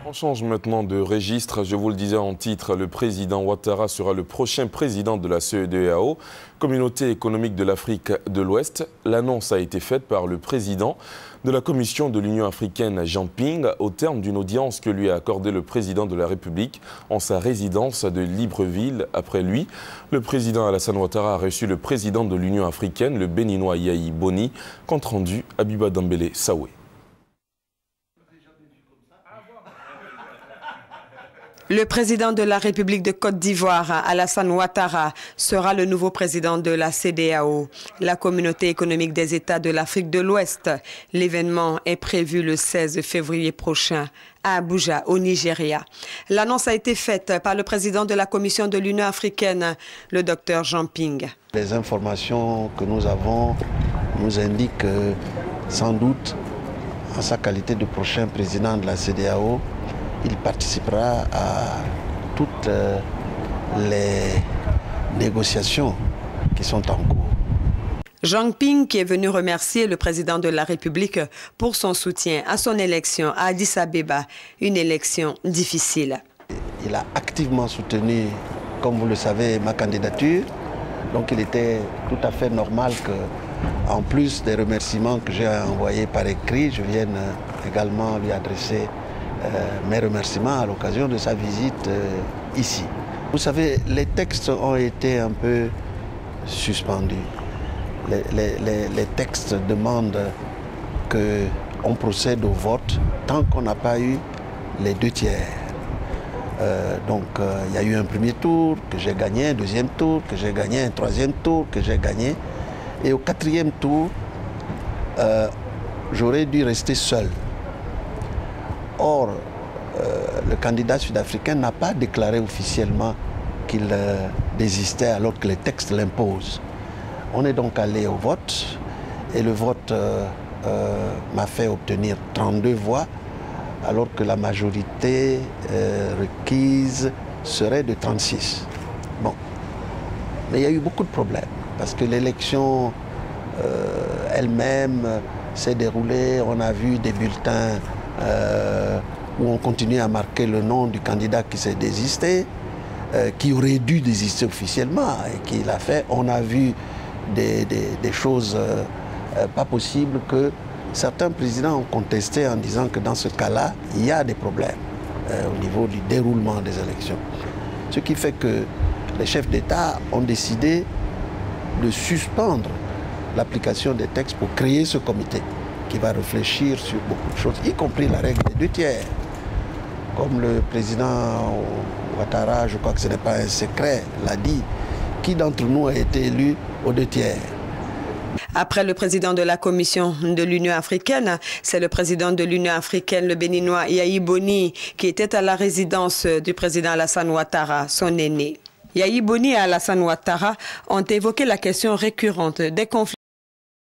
On change maintenant de registre. Je vous le disais en titre, le président Ouattara sera le prochain président de la CEDEAO, Communauté économique de l'Afrique de l'Ouest. L'annonce a été faite par le président de la Commission de l'Union africaine, Jean Ping, au terme d'une audience que lui a accordée le président de la République en sa résidence de Libreville. Après lui, le président Alassane Ouattara a reçu le président de l'Union africaine, le béninois Yahi Boni. Compte rendu, Abiba Dambélé Saoué. Le président de la République de Côte d'Ivoire, Alassane Ouattara, sera le nouveau président de la CEDEAO, la Communauté économique des États de l'Afrique de l'Ouest. L'événement est prévu le 16 février prochain à Abuja, au Nigeria. L'annonce a été faite par le président de la Commission de l'Union africaine, le Dr Jean Ping. Les informations que nous avons nous indiquent que, sans doute, en sa qualité de prochain président de la CEDEAO, il participera à toutes les négociations qui sont en cours. Jean Ping, qui est venu remercier le président de la République pour son soutien à son élection à Addis Abeba, une élection difficile. Il a activement soutenu, comme vous le savez, ma candidature. Donc il était tout à fait normal que, en plus des remerciements que j'ai envoyés par écrit, je vienne également lui adresser mes remerciements à l'occasion de sa visite ici. Vous savez, les textes ont été un peu suspendus. Les textes demandent qu'on procède au vote tant qu'on n'a pas eu les 2/3. Donc il y a eu un premier tour que j'ai gagné, un deuxième tour que j'ai gagné, un troisième tour que j'ai gagné. Et au 4e tour, j'aurais dû rester seul. Or, le candidat sud-africain n'a pas déclaré officiellement qu'il désistait alors que les textes l'imposent. On est donc allé au vote et le vote m'a fait obtenir 32 voix alors que la majorité requise serait de 36. Bon, mais il y a eu beaucoup de problèmes parce que l'élection elle-même s'est déroulée, on a vu des bulletins où on continue à marquer le nom du candidat qui s'est désisté, qui aurait dû désister officiellement et qui l'a fait. On a vu des choses pas possibles que certains présidents ont contesté en disant que dans ce cas-là, il y a des problèmes au niveau du déroulement des élections. Ce qui fait que les chefs d'État ont décidé de suspendre l'application des textes pour créer ce comité qui va réfléchir sur beaucoup de choses, y compris la règle des 2/3. Comme le président Ouattara, je crois que ce n'est pas un secret, l'a dit, qui d'entre nous a été élu aux 2/3? Après le président de la Commission de l'Union africaine, c'est le président de l'Union africaine, le béninois Yahi Boni, qui était à la résidence du président Alassane Ouattara, son aîné. Yahi Boni et Alassane Ouattara ont évoqué la question récurrente des conflits